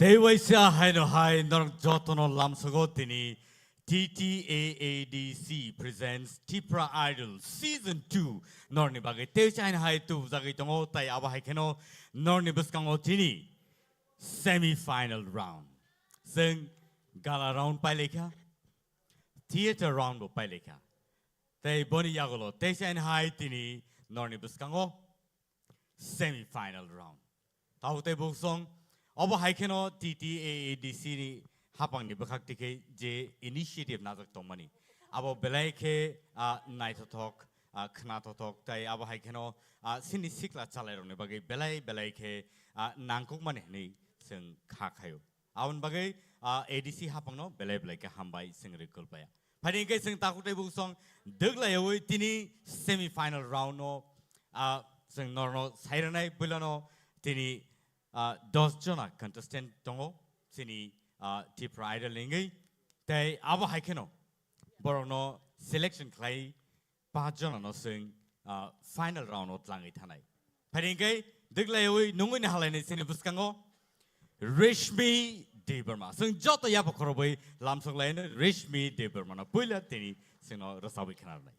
대외시아 하이노하이 너랑 저토노 람서고티니 TTAADC presents Tipra Idol Season 2 너니 바게 대외시아 하이 두 자기 동호 따이 아바하이케노 너니 부스강오 티니 semi-final roundซึ่ง gala round ไปเลยค่ะ theater round ไปเลยค่ะแต่บนยากโลเตชันไฮที่นี่นอร์นิบุสกังโอ semi-final round ท้าวเตบุกซงอบะไฮเคนอ TTAADC นี่ฮับปังนี่บุคักที่เคเจ initiative น่าจะตรงมันนี่อบะเบลัยเคnight talk ขณะ talk แต่อบะไฮเคนอสินิสิกลาชาเลร์นี่บักเบลัยเคนังกุกมันนี่ซึ่งขาขายอาวันบักADC ฮับปังเนาะเบลัยเคฮัมบายซึ่งรีคอลไปพอดีก็ซึ่งตาคุเตบุกซงดึกเลยเอาไว้ที่นี่ semi-final round เนาะซึ่งนอร์โนไซรันไอบุลโนที่นี่10 จนะ contestant ตรงที่นี่ที่ Pride ลิงก์แต่อาบะไฮเคนอบรโน selection ใคร5 จนะเนาะซึ่งfinal round อดหลังอีท่านไหนพอดีก็ดึกเลยเอาไว้นุ่งอินฮัลเลนสิ่งบุษกังโอ Rishmi Deberma ซึ่งจอดตัวยาปกครองไปลำสกเลยนะ Rishmi Deberma นะปุ่ยละที่นี่ซึ่งเรารสาวิขนาดไหน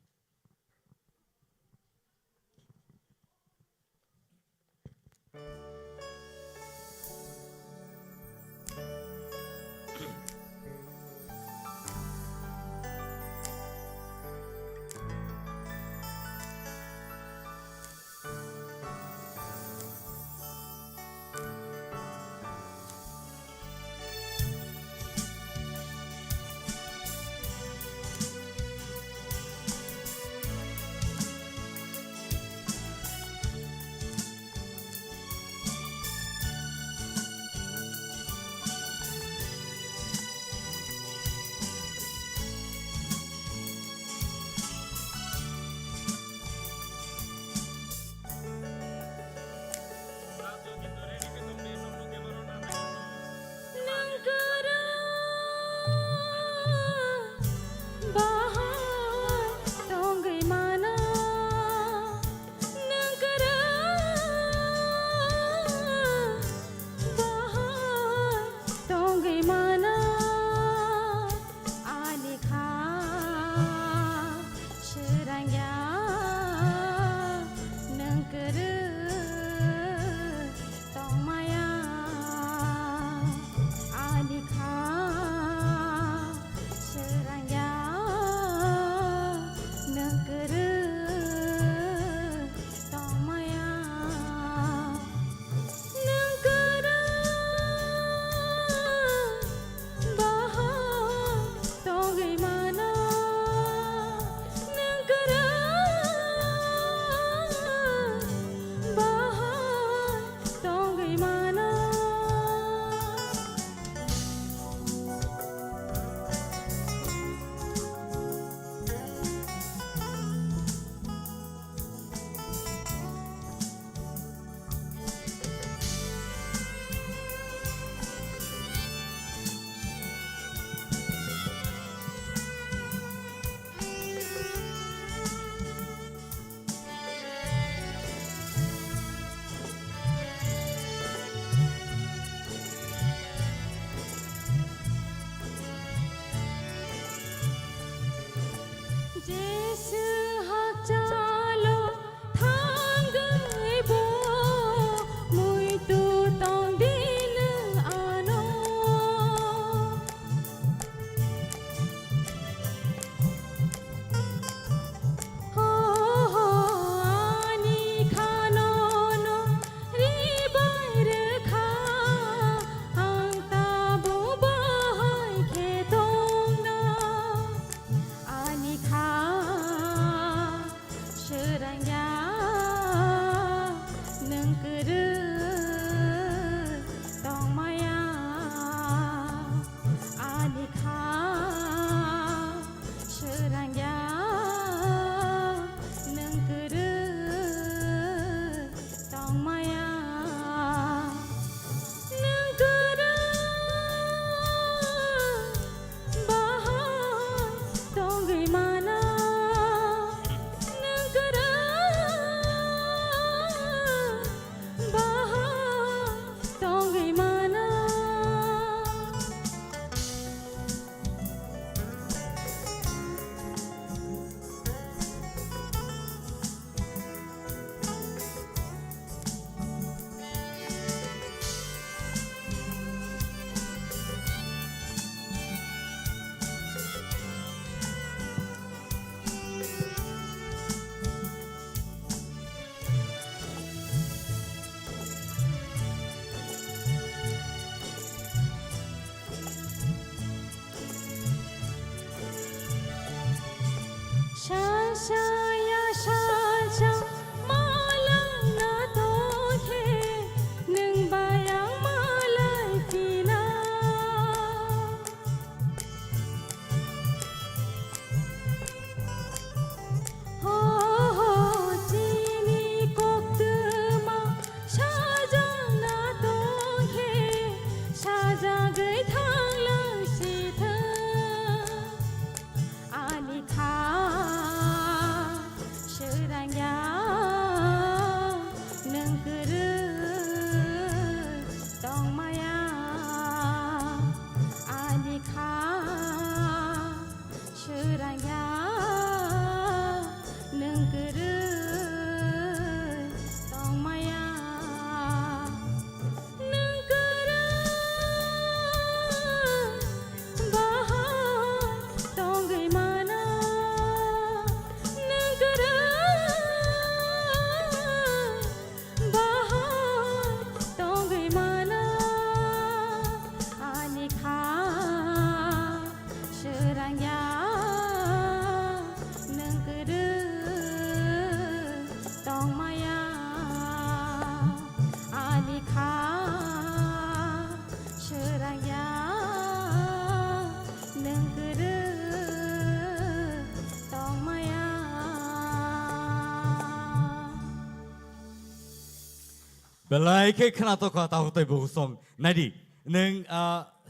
belai ke khana to ka tahu tai bu song nadi neng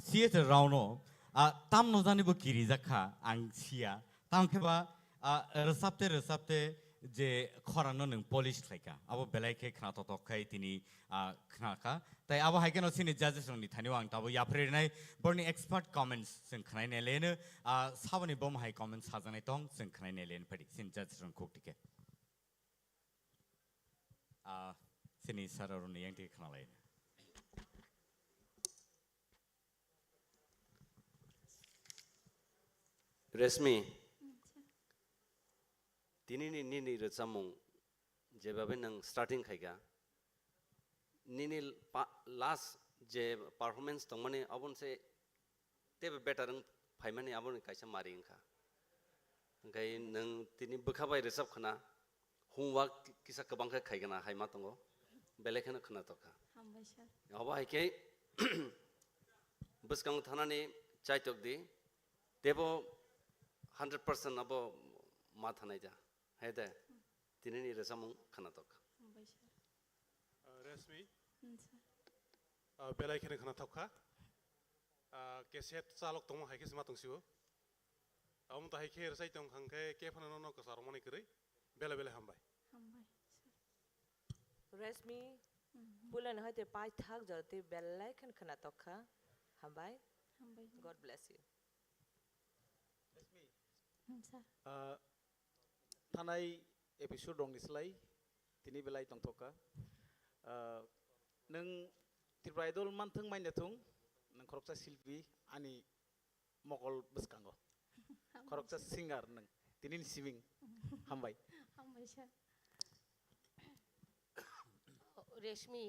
theater rauno tam no jani bo kiri jakha ang sia tam ke ba resapte je khorano neng polish thaika abo belai ke khana to khai tini khana ka tai abo haike no sini judges ni thani wang tabo yapre nai borni expert comments sing khnai ne len sabani bom hai comments hajanai tong sing khnai ne len padi sin judges rong khok tike sini sararun yang ti khana lai Resmi nini resamung jebabe nang starting khaiga nini last je performance tongmani abon se tebe better ang phaimani abon kaisa mari ingkha ngai nang tini bukhabai resap khana homework kisa kabang kha khaigana haima tongo belekhana khana toka aba haike buskang thanani chaitok di tebo 100% abo ma thanai ja haida tinini resamung khana toka Resmi belai kene khana thokha keset salok tong haike sima tong siwo am ta haike resai tong khangke ke phana no ka sarmani kri bela hambai Resmi bulan hoite pai thak jarte belai khana tokha hambai God bless you Tanai episode dong dislai tini belai tong toka neng tirbaidol mantheng main datung neng koroksa silvi ani mokol beskango koroksa singer neng tini singing hambai Resmi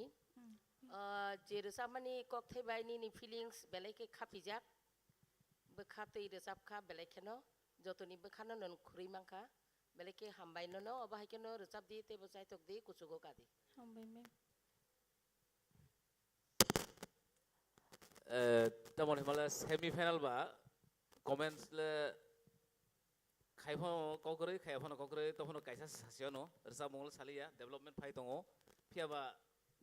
jerusamani kok thai ni feelings belai ke khapijak bekhate resap kha belai kheno jotoni bekhano non khuri mangkha belai ke hambai no aba haikeno resap di te bosai tok di kusugo kadi hambai me tamon himala semi final ba comments le khaifo kokore khaifo kokore tofono kaisa sasiono resap mongol salia development phai tongo phiaba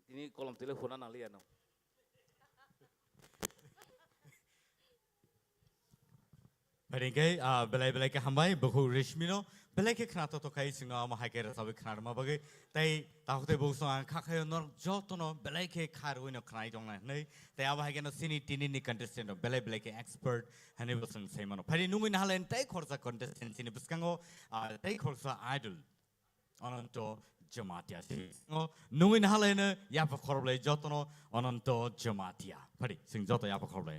tini kolom tele hona nalia no Paringkai belai ke hambai buku resmino belai ke khana to kai singa ma haike rasabe khana ma bage tai tahute bu song khakai nor jotono belai ke kharu no khnai jong na nei tai aba haike no sini tini ni contestant no belai ke expert hane bosang seimano phari nungi na halen tai khorsa contestant sini buskango tai khorsa idol ononto jamatia singo nungi na halen ya pa khorble jotono ononto jamatia phari sing joto ya pa khorble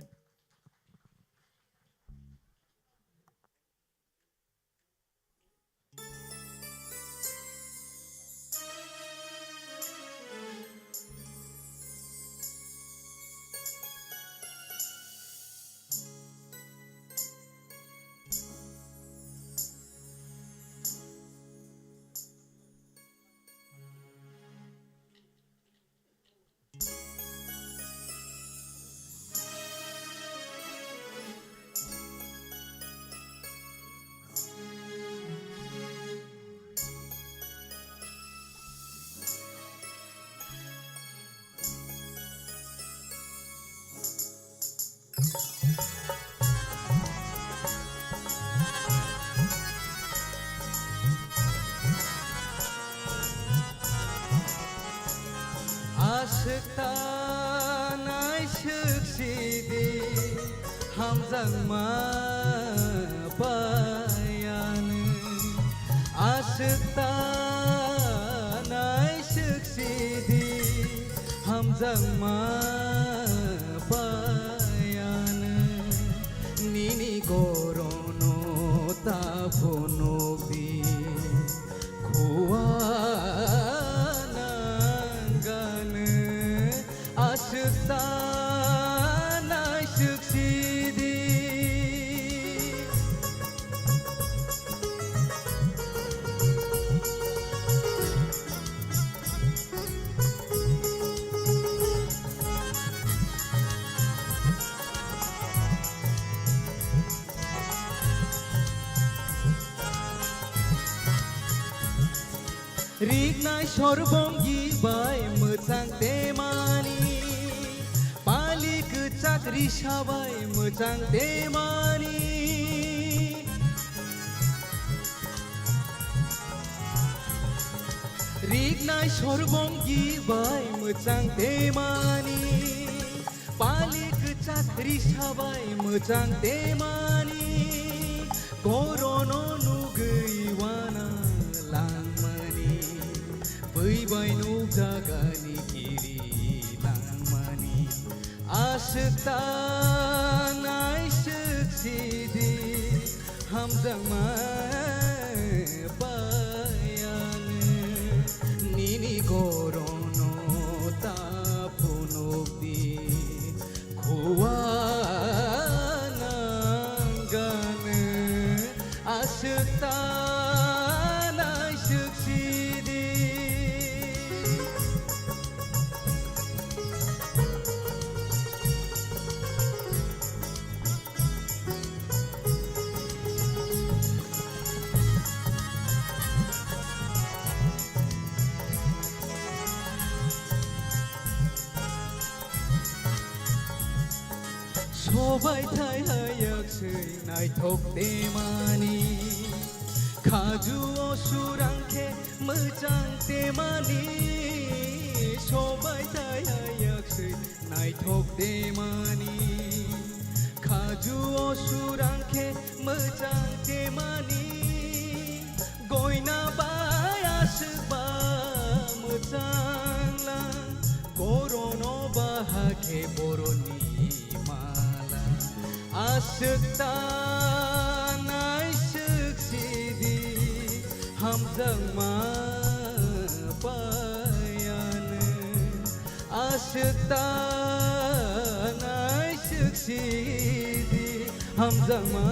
Aşıkta aşık şidi Hamzanma bayanı Aşıkta aşık şidi Hamzanma bayanı Nini korono tapono bi Kuwa aşıktan aşık şidi রিগনায় সর্বঙ্গী गिरबाय मोजां देमानि पालिक चाकरि साबाय मोजां देमानि रिगनाय सरबं गिबाय मोजां देमानि पालिक चाकरि साबाय मोजां देमानि कर'नो नुगैवाना लांमानि फैबाय नौजागानि Giri लांमानि आसुता नायसुखसिदि हामजांमा Nini gorono tapunogdi kuwana gane asutana suksidi सबाय थायाखसै नायथ'कदेमानि खाजुआव सुरांखे मोजां देमानि सबाय थायाखसै नायथ'कदेमानि खाजुआव सुरांखे मोजां देमानि गयना बायासोबा मोजांला कर'नो बाहाखे बर'नि आसुता नायसुखसिदि हामजांमा पायानो आसुता नायसुखसिदि हामजांमा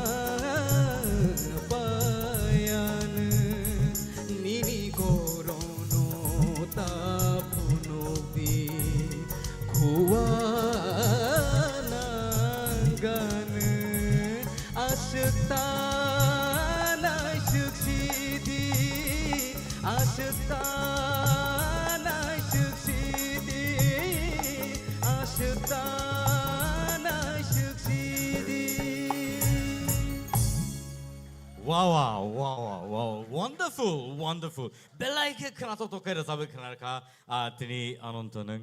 पायानो निनि गर'नो तापुनोबि खुवाना गानो आसुता नायसुखसिदि आसुता नायसुखसिदि आसुता नायसुखसिदि Wow, wonderful, wonderful. Belai ke kena to kai rasabe kena ka tini anontoneng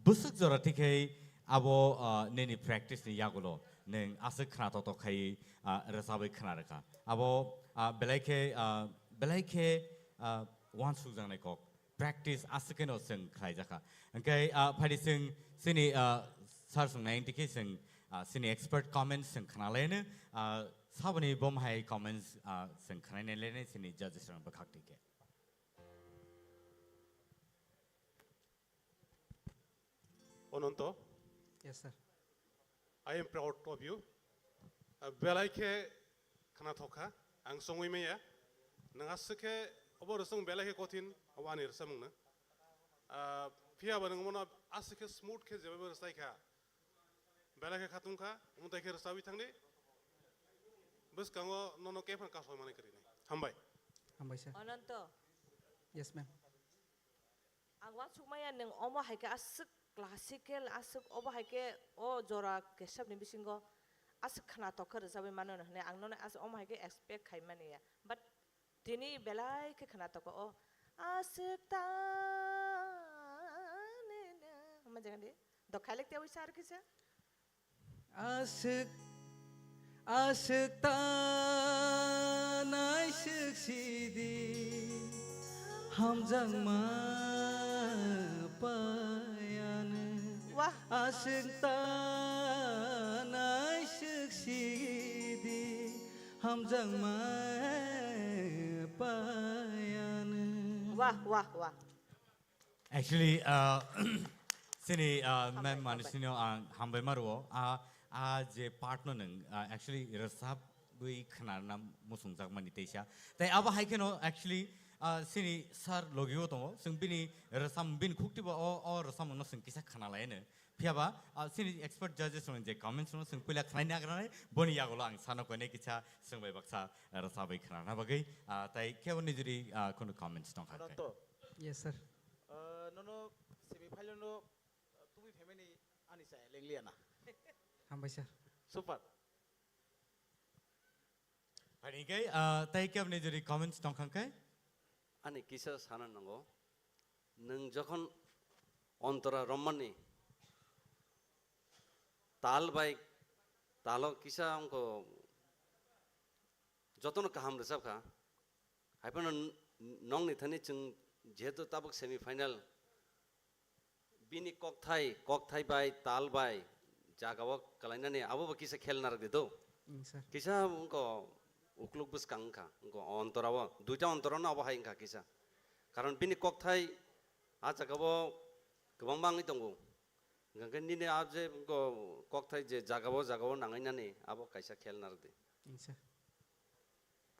busuk zora tikai abo neni practice ni yagulo neng asik kena to kai rasabe kena ka abo belai ke one suzang ne kok practice asik no sing kai jaka okay phadi sing sini sar sung nine tikai sing sini expert comments sing kena lene Sabani bom hai comments sing khaine lene sini judges rang bakhakti ke Ononto, Yes sir. I am proud of you. Belaike kanathoka, ang songwi meya, nangasake oborosong belaike kotin awanir samungna. Pia banang mona asake smooth ke jabe rastai ka. Belaike khatunka, umuntai ke rasawi thangde. Bus kango nono kefan kaso mane kari. Hambai. Hambai sir. Ananto, Yes ma'am. ang wasukmaya neng omo haike asuk classical asuk obo haike o jora kesab ni bisingo asuk khana tokar sabe mano ne ang nona as omo haike expect khai mane ya but tini belai ke khana toko o asuk ta ne hama jangan di dokhalik te wisar kisa Asik asik tanai suksidi hamjangma payane wah asik tanai suksidi hamjangma payane wah actually sini mem manisino hambai marwo je partner nang actually rasab bui khanarna musung jak mani teisa tai aba haikeno actually sini sar logio tongo singbini rasam bin khukti ba o rasam no sing kisa khana laine phiaba sini expert judges on je comments no sing pila khnaina agrane boni yagolo ang sano kone kicha singbai baksa rasabai khana bagai tai keboni juri kono comments no khak Ononto, Yes sir. no semi-final no tumi family ani saya lengliana. हामबाय सार Super. Panikai, tai ke apni jodi comments tongkhangkai? Ani kisa sana nango. Nung jokhon ontara romani. Tal bai talo kisa angko jotono kaham resap ka. Haipano nong ni thani chung jehetu tabuk semi final. Bini kok thai bai tal bai jagawa kalaina ni abo kisa khel narak dito. सार Kisa angko ukluk bus kangka angko ontorawa duja ontorona abo haing ka kisa. Karon bini kok thai aja kabo kebang bang itonggo. Ngangke nini aje angko kok thai je jagawa nangaina ni abo kaisa khel narak di. सार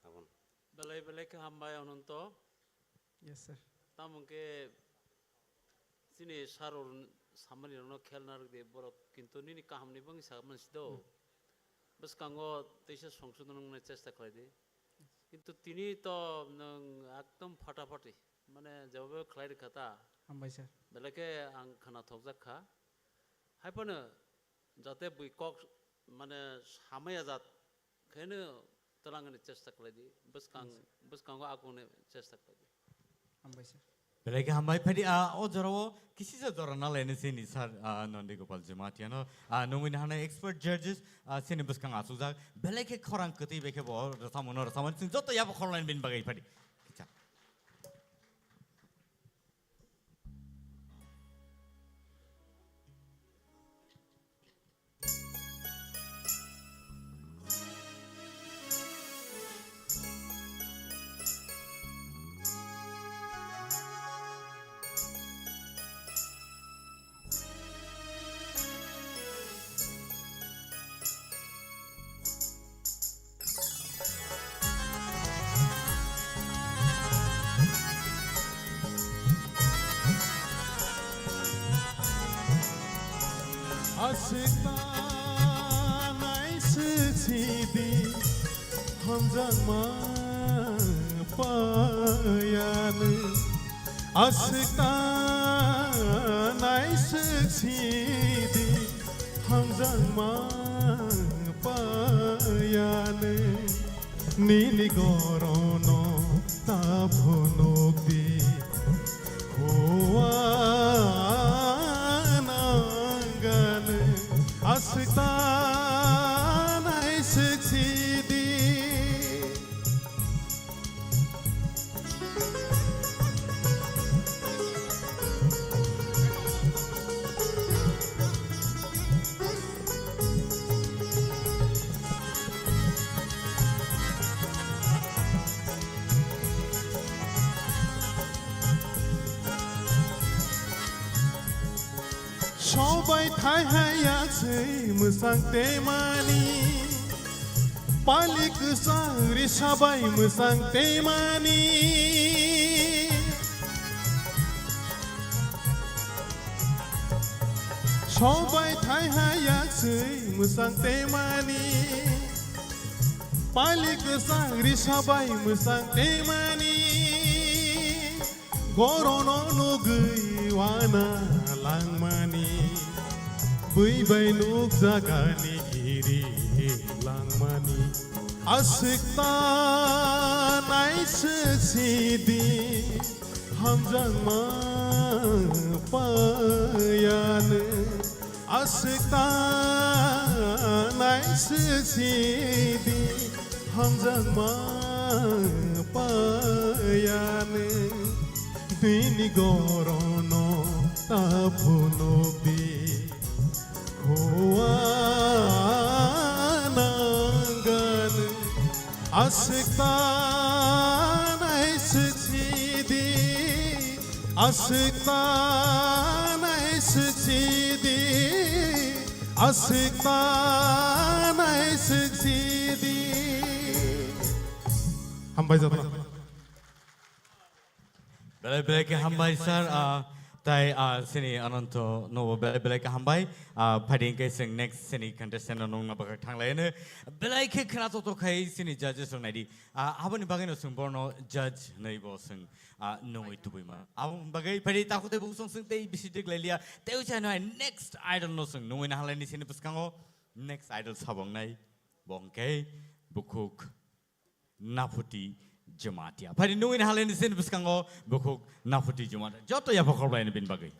Abon. belai ke hambai ononto yes sir tamungke sini saror samani no khelnar de borok kintu nini kahamni bang saman sido bas kango teisa সংশোধন ne চেষ্টা করে দি কিন্তু তিনি তো একদম ফাটাফাটি মানে যেভাবে খেলাই কথা हामबाय सार বেলাকে আং খানা থকজাক খা হাইপনে যাতে বুই কক মানে সামায়া জাত খেনে তলাঙ্গনে চেষ্টা করে দি বস কাঙ্গ আগুনে চেষ্টা করে দি हामबाय सार Belai ke hambai padi o jarawo kisi sa jorana lain sini sar Nandi Gopal Jematiano nungin hana expert judges sini buskang asuzak belai ke korang keti beke bo rasaman sing joto yap korang bin bagai padi. Kica. Aşıktan aysıksidi Hamzangma payanı Aşıktan aysıksidi Hamzangma payanı Nili gorono taphonoki Hoanangan Aşktan aysıksidi সবাই থাই হায়াছে মোসাং তেমানি পালিক সাংরি সবাই মোসাং তেমানি সবাই থাই হায়াছে মোসাং তেমানি পালিক সাংরি সবাই মোসাং তেমানি গরনো নগৈওয়ানা langmani bui bai nuk jagani giri langmani asiktan aisidi hamjangma payan asiktan aisidi hamjangma payan bini gorono taphonobi hoanangan asiktan aysıksidi asiktan aysıksidi asiktan aysıksidi Hambai jatna Belai ke hambai sar Tai sini anonto no belai ka hambai fighting ke sing next sini contestant nong na bakak thang lain belai ke khana to khai sini judges song nai abani bagai no sung borno judge nei bo sung no itu bima abang bagai fighting ta ko te bu song sung te bisi dik lelia te ucha no next idol no sung no na halani sini puskango next idol sabong nai bongke bukuk naputi Jematia. Pada nungin hal ini sen buskango bukuk nafuti jematia. Joto ya pokok lain bin bagai.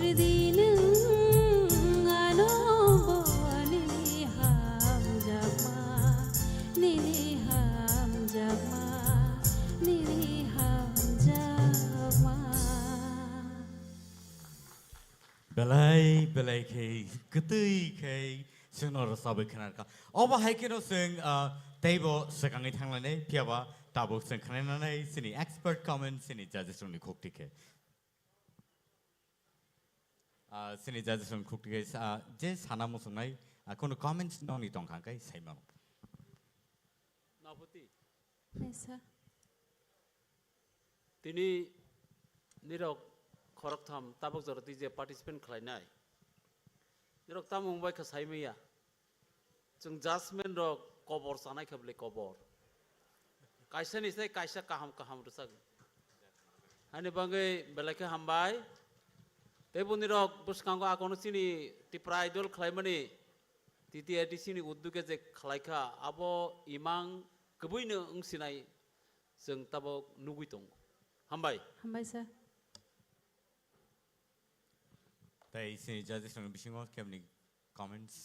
Ridinung ano bo niliham jagma niliham jagma niliham jagma belai ke ketui ke sengno sabai khanar ka oba haikeno seng table sekangai thanglane piaba tabo seng khananai sini expert comment sini judges only khoktike sini judges only khoktike je sanamo sungai kono comments noni tongkangkai saimano 나부티 Yes sir. तिनी निरक खरक थाम ताबक जरती जे participant खालायनाय निरक ताम मुंबाइ खसाइमैया जों जाजमेन्ट रक cover सानाय खबले cover कायसा निसाय कायसा काहाम काहाम रसाग हानि बांगै बेलाखे हामबाय तेबो निरक बुसकांगो आकोनो सिनि टिप्रा आइडल खालायमानि तिति एडिसिनि उद्दुगे जे खालायखा आबो इमां गबैनो ओंसिनाय जों ताबो नुगै दं हामबाय Hambai sir. tai sini judges only bisingo kemni comments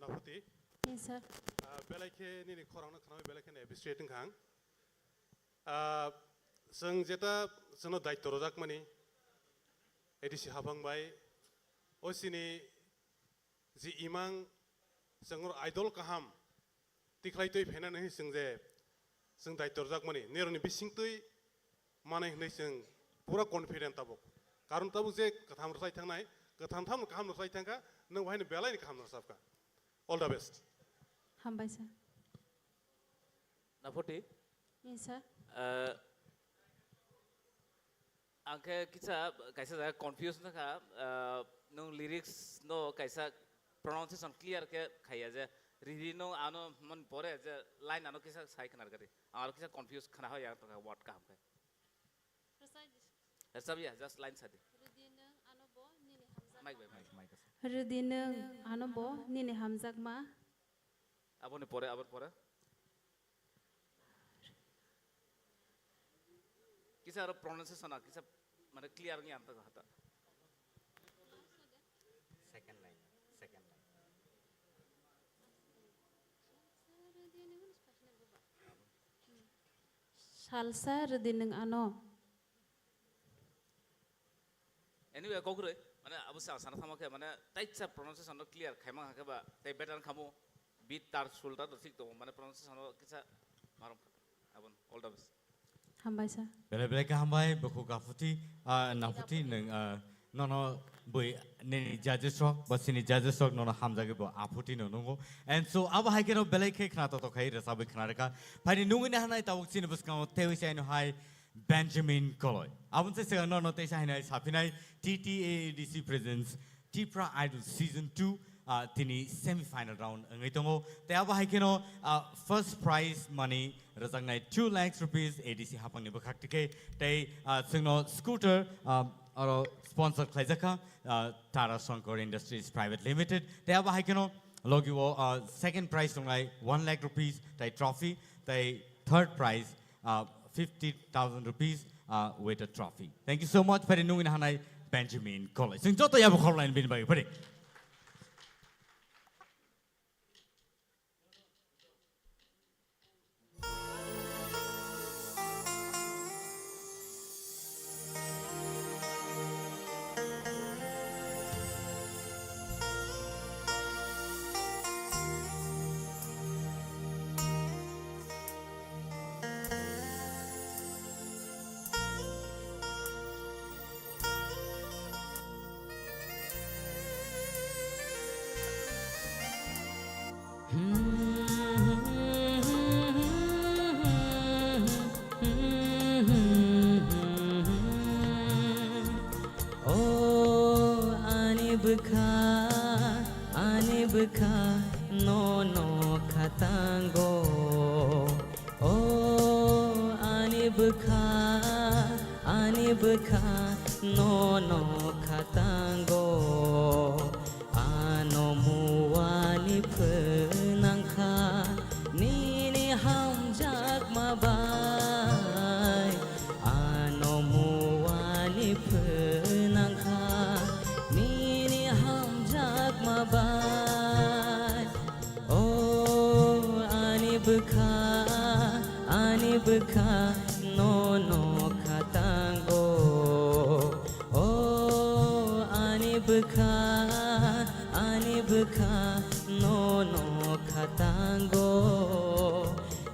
नाफुति Yes sir. बेलाइखे निनि खरांनो खानाय बेलाइखे एबिस्ट्रेटिं खां जों जेता जोंनो दायित्व रजाक मानि एडिसि हाबांबाय असिनि जि इमां जों आइडल काहाम तिख्लायतै फेनानै जों जे जों दायित्व रजाक मानि नेरनि बिसिंतै माने होनै जों पुरा कन्फिडेंट ताबक कारण ताबक जे कथाम रसाय थांनाय कथामथाम काहाम रसाय थांका नों बाहायनो बेलायनि काहाम रसाबका all the best Hambai sir. नाफोटी Yes sir. angke kita kaisa jaga confused na ka no lyrics no kaisa pronunciation clear ke khaya je ridi no ano mon pore je line ano kisa sai kanar kare aro kisa confused khana hoya to ka word ka hamke sab ya just line sadi mic mic Ridinung ano bo niliham jagma abone pore abon pore kisa aro pronunciation kisa mane clear ngi anta hata second line Salsa ridinung ano anyway kokure mane abu sa sana thama ke mane tight sa pronunciation no clear khaima ha ke ba tai better khamu beat tar sulta to thik to mane pronunciation no kisa marom abon all the best Hambai sir. belai ka hambai boko ka futi nafuti neng nono boy neni judges rock basini judges rock nono hamjage bo afuti no nungo and so aba haikeno belai ke khna to khai resabe khna ka phani nungi na hanai tawuk sin buskang tewi sai no hai Benjamin Koloy abun se no no te sai nai sapinai TTADC presents Tipra Idol season 2 tini semi final round ngai tongo te aba haikeno first prize money razang nai 2 lakhs rupees ADC hapang ni bakhak tike tei singno scooter aro sponsor khlaijaka Tara Shankar Industries Private Limited te aba haikeno logiwo second prize tongai 1 lakh rupees tei trophy tei third prize 50,000 rupees with a trophy. Thank you so much for nungin hanai Benjamin College. Sing joto yabo khorlain bin bagi pare. Anibka no khatango oh anibka no khatango ano muani phnangkha nini hamjak mabai ano muani bukha no khatango oh ani bukha no khatango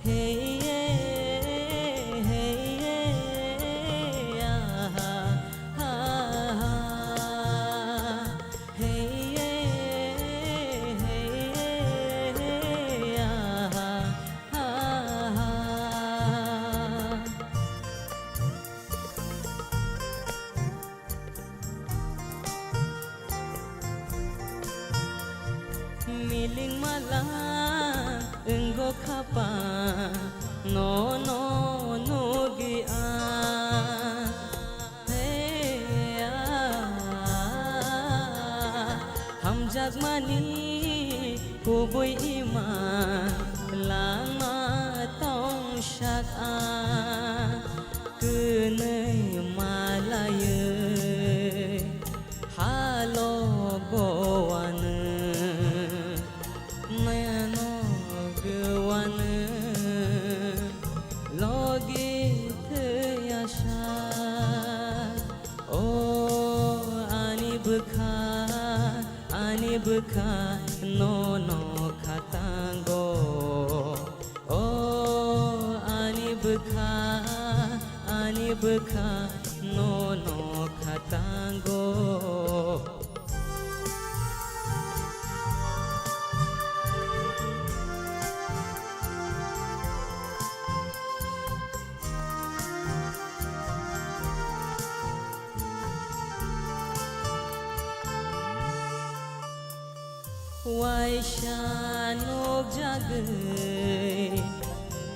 hey miling malang enggo khapa no gi a hey ham jagmani kubui ima lama tong syak a kunai malaye halo gowan bukha no khatango oh ani bukha no khatango Waishanok jagai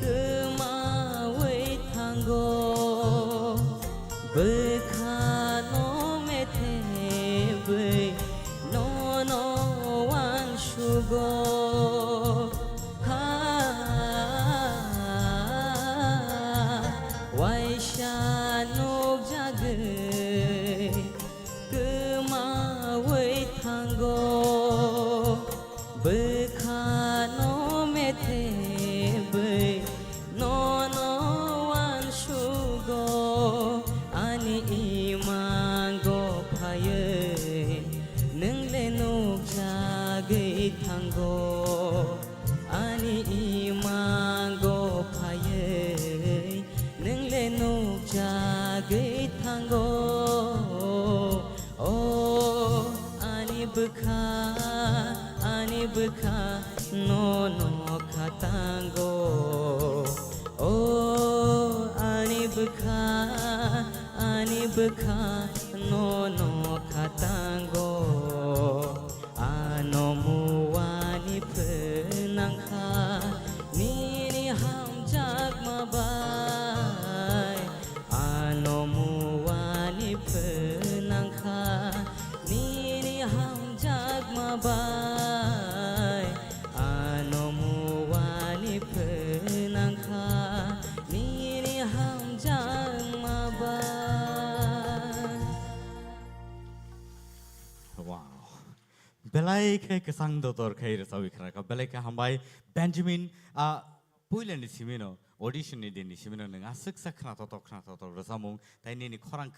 kemawai tanggo bekhano mete bei no wan shugo ha waishanok jagai kemawai tanggo bekhano mete bei no wan shugo ani imango phaye nengle nuk jagai thango ani imango phaye nengle nuk jagai thango oh ani bukha no khatango oh ani bukha no khatango ano muwani phenangkha nini ham jagma bai ano muwani phenangkha nini ham jagma bai ano muwani phenangkha nini ham jagma bai wow belai ke kesang dotor khair sawi khara ka belai ka hambai Benjamin puilen ni simino audition ni din ni simino nga sik sak khna to rsamung tai ni khorang